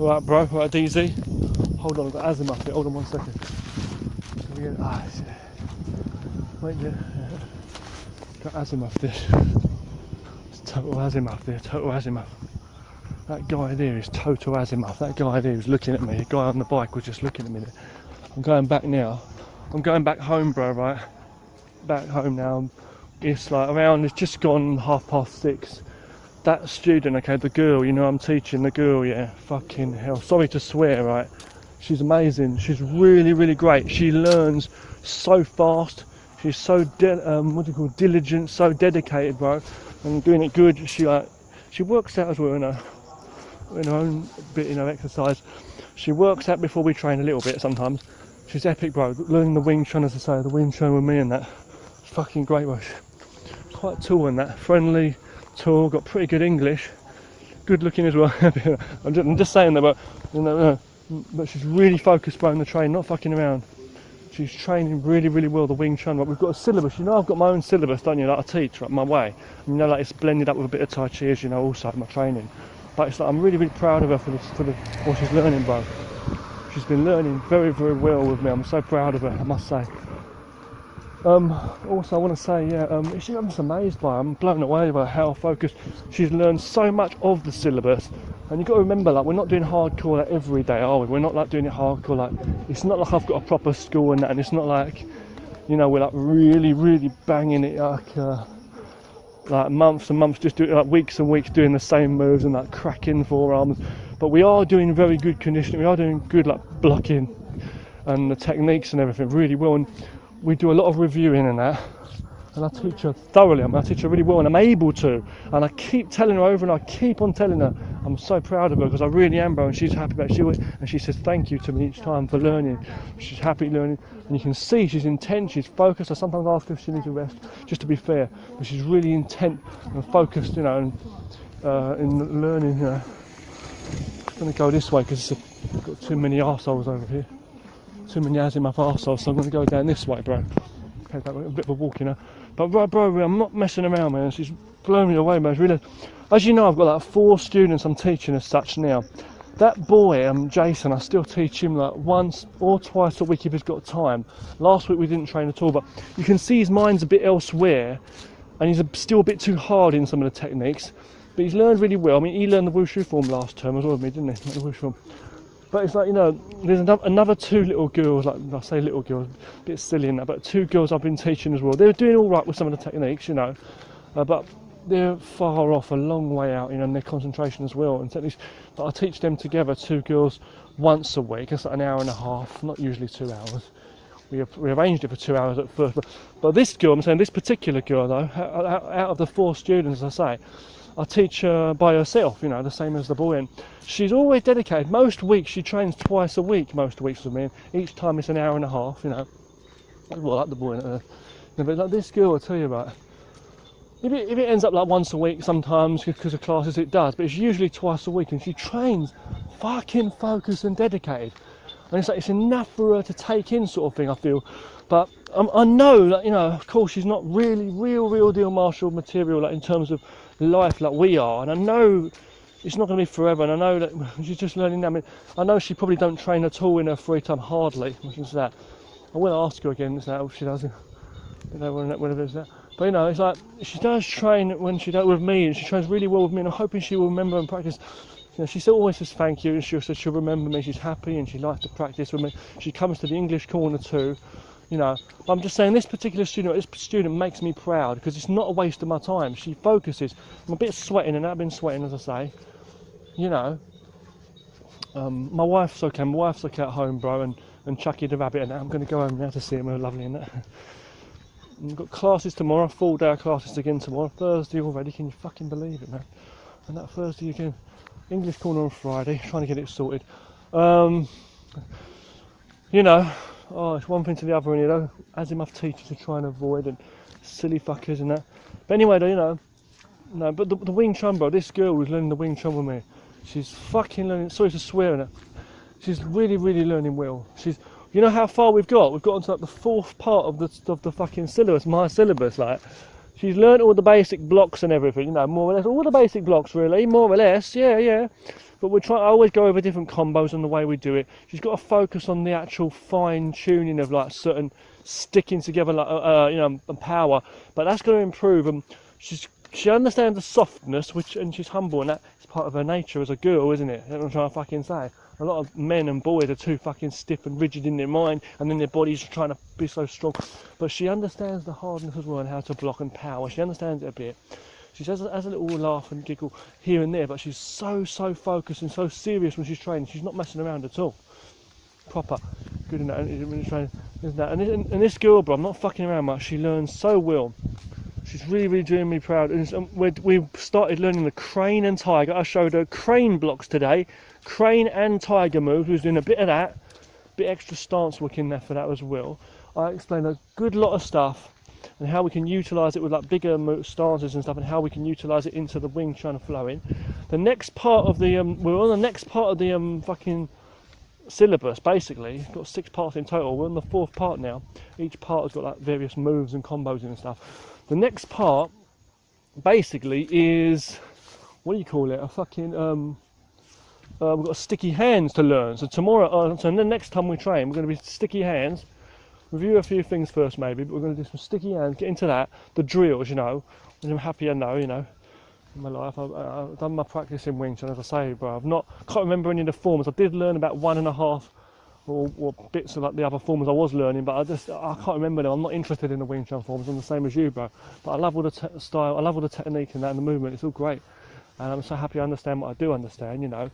Alright, bro. Alright, DZ. Hold on, I've got asthma here. Hold on 1 second. Wait there. Got azimuth this. It's total azimuth there, total azimuth. That guy there is total azimuth. That guy there was looking at me. The guy on the bike was just looking at me there. I'm going back now. I'm going back home, bro, right? Back home now. It's like around, it's just gone 6:30. That student, okay, the girl, you know, I'm teaching the girl, yeah, fucking hell. Sorry to swear, right? She's amazing. She's really, really great. She learns so fast. She's so diligent, so dedicated, bro, and doing it good. She works out as well, in her own bit, exercise. She works out before we train a little bit sometimes. She's epic, bro. Learning the Wing Chun, as I say, the Wing Chun with me and that. Fucking great, bro. Quite tall and that. Friendly, tall, got pretty good English. Good looking as well. I'm just saying that, but but she's really focused, bro, on the train, not fucking around. She's training really, really well, the Wing Chun. But we've got a syllabus. You know, I've got my own syllabus, don't you? Like I teach, right, my way. You know, like it's blended up with a bit of Tai Chi, as you know, also my training. But it's like I'm really, really proud of her for what she's learning, bro. She's been learning very, very well with me. I'm so proud of her, I must say. Also, I want to say, yeah, I'm just amazed by her. I'm blown away by how focused she's learned so much of the syllabus. And you've got to remember, like, we're not doing hardcore like every day, are we? We're not like doing it hardcore, like, it's not like I've got a proper school and that, and it's not like, you know, we're like really, really banging it like months and months, just doing like weeks and weeks doing the same moves and like cracking forearms. But we are doing very good conditioning. We are doing good like blocking and the techniques and everything really well. And we do a lot of reviewing and that. And I teach her thoroughly. I teach her really well, and I'm able to. And I keep telling her over, and I keep on telling her. I'm so proud of her because I really am, bro. And she's happy about it. And she says thank you to me each time for learning. She's happy learning, and you can see she's intent. She's focused. I sometimes ask her if she needs a rest, just to be fair. But she's really intent and focused, you know, and in learning. You know, I'm gonna go this way because I've got too many arseholes over here. Too many azimuth arseholes, so I'm gonna go down this way, bro. Okay, that way, a bit of a walk, you know. But bro, I'm not messing around, man. She's blown me away, man. It's really, as you know, I've got like 4 students I'm teaching as such now. That boy, Jason, I still teach him like once or twice a week if he's got time. Last week we didn't train at all, but you can see his mind's a bit elsewhere, and he's still a bit too hard in some of the techniques. But he's learned really well. I mean, he learned the wushu form last term as well with me, didn't he? The wushu form. But it's like, you know, there's another 2 little girls, like I say little girls, a bit silly in that, but 2 girls I've been teaching as well. They're doing all right with some of the techniques, you know, but they're far off, a long way out, you know, in their concentration as well. And techniques, but I teach them together, 2 girls, once a week. It's like an hour and a half, not usually 2 hours. We arranged it for 2 hours at first, but this girl, I'm saying this particular girl though, out of the 4 students, as I say, I teach her by herself, you know, the same as the boy, and she's always dedicated. Most weeks she trains twice a week, most weeks with me, and each time it's an hour and a half, you know. Well, like the boy, but like this girl, I'll tell you about. If it ends up like once a week, sometimes because of classes it does, but it's usually twice a week, and she trains fucking focused and dedicated, and it's like it's enough for her to take in, sort of thing, I feel. But I know that, you know, of course she's not really real deal martial material, like in terms of life like we are, and I know it's not going to be forever, and I know that she's just learning now. I mean, I know she probably don't train at all in her free time, hardly, much as that. I will ask her again, is that if she does, you know, whenever it's that. But you know, it's like she does train when she does with me, and she trains really well with me, and I'm hoping she will remember and practice. You know, she still always says thank you, and she'll remember me. She's happy and she likes to practice with me. She comes to the English corner too. You know, I'm just saying this student makes me proud because it's not a waste of my time. She focuses. I'm a bit sweating, and I've been sweating, as I say. You know, my wife's okay. My wife's okay at home, bro, and Chucky the rabbit, and that. I'm going to go home now to see him. We're lovely in that. We've got classes tomorrow, full day of classes again tomorrow. Thursday already. Can you fucking believe it, man? And that Thursday again. English corner on Friday. Trying to get it sorted. You know. Oh, it's one thing to the other, and you know, azimuth teachers to try and avoid, and silly fuckers and that. But anyway, though, you know, no. But the Wing Chun, bro. This girl was learning the Wing Chun with me. She's fucking learning. Sorry to swear in it. She's really learning well. You know how far we've got? We've got onto like the 4th part of the fucking syllabus, my syllabus, like. She's learnt all the basic blocks and everything, you know, more or less, all the basic blocks really, more or less, yeah. But I always go over different combos and the way we do it. She's got to focus on the actual fine tuning of like certain sticking together, like you know, and power. But that's going to improve. And she understands the softness, and she's humble, and that's part of her nature as a girl, isn't it? That's what I'm trying to fucking say. A lot of men and boys are too fucking stiff and rigid in their mind, and then their bodies are trying to be so strong. But she understands the hardness as well and how to block and power. She understands it a bit. She has a little laugh and giggle here and there, but she's so focused and so serious when she's training. She's not messing around at all. Proper. Good in that, when you're training, isn't that? And this girl, bro, I'm not fucking around much. She learns so well. She's really doing me proud. And we started learning the crane and tiger. I showed her crane blocks today. Crane and tiger moves. We was doing a bit of that. Bit extra stance work in there for that as well. I explained a good lot of stuff and how we can utilise it with like bigger stances and stuff, and how we can utilise it into the Wing Chun flowing. The next part of the we're on the next part of the fucking syllabus. Basically, it's got 6 parts in total. We're on the 4th part now. Each part has got like various moves and combos and stuff. The next part basically is, what do you call it? A fucking we've got sticky hands to learn. So tomorrow, so the next time we train, we're going to be sticky hands. Review a few things first maybe, but we're going to do some sticky hands, get into that, the drills, you know, and I'm happy I know, you know, in my life. I've done my practice in Wing Chun, as I say, bro. Can't remember any of the forms. I did learn about 1.5 or bits of like the other forms I was learning, but I can't remember them. I'm not interested in the Wing Chun forms. I'm the same as you, bro. But I love all the style, I love all the technique and that and the movement. It's all great, and I'm so happy I understand what I do understand, you know.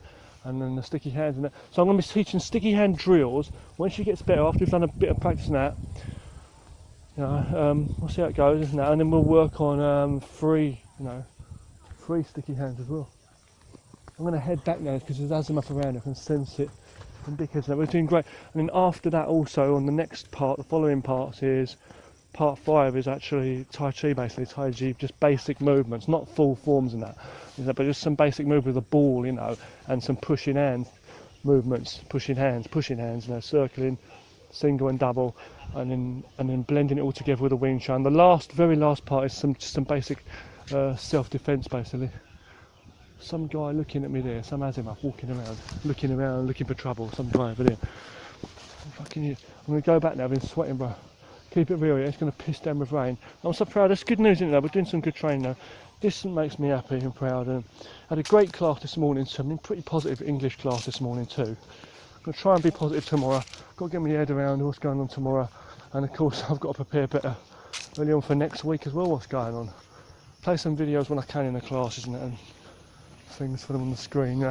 And then the sticky hands and that. So I'm going to be teaching sticky hand drills. When she gets better, after we've done a bit of practice in that, you know, we'll see how it goes, isn't it? And then we'll work on free sticky hands as well. I'm going to head back now because there's azimuth around. I can sense it. And because we're doing great. And then after that, also on the next part, the following parts is part 5 is actually Tai Chi, basically Tai Chi, just basic movements, not full forms and that, but just some basic movement with a ball, you know, and some pushing hand movements, pushing hands, you know, circling, single and double, and then blending it all together with a Wing Chun. The very last part is some basic self-defense, basically. Some guy looking at me there, some azimuth walking around, looking for trouble. Some guy over there. I'm going to go back now. I've been sweating, bro. Keep it real, yeah? It's going to piss down with rain. I'm so proud. That's good news, isn't it? We're doing some good training now. This makes me happy and proud. I had a great class this morning, so I'm in pretty positive English class this morning too. I'm going to try and be positive tomorrow. Got to get my head around what's going on tomorrow. And of course, I've got to prepare better early on for next week as well, what's going on. Play some videos when I can in the classes and things for them on the screen.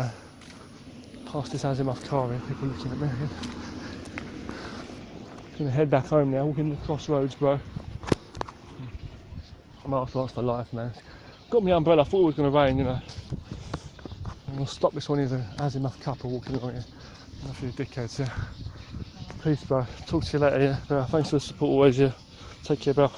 Past this azimuth car here, people looking at me again. Gonna head back home now, walking the crossroads, bro. Martial arts for life, man. Got my umbrella, I thought it was gonna rain, you know. I'm gonna stop this one, here's an azimuth couple walking along here. A few dickheads, yeah. Peace, bro. Talk to you later, yeah. Bro, thanks for the support always, yeah. Take care, bro.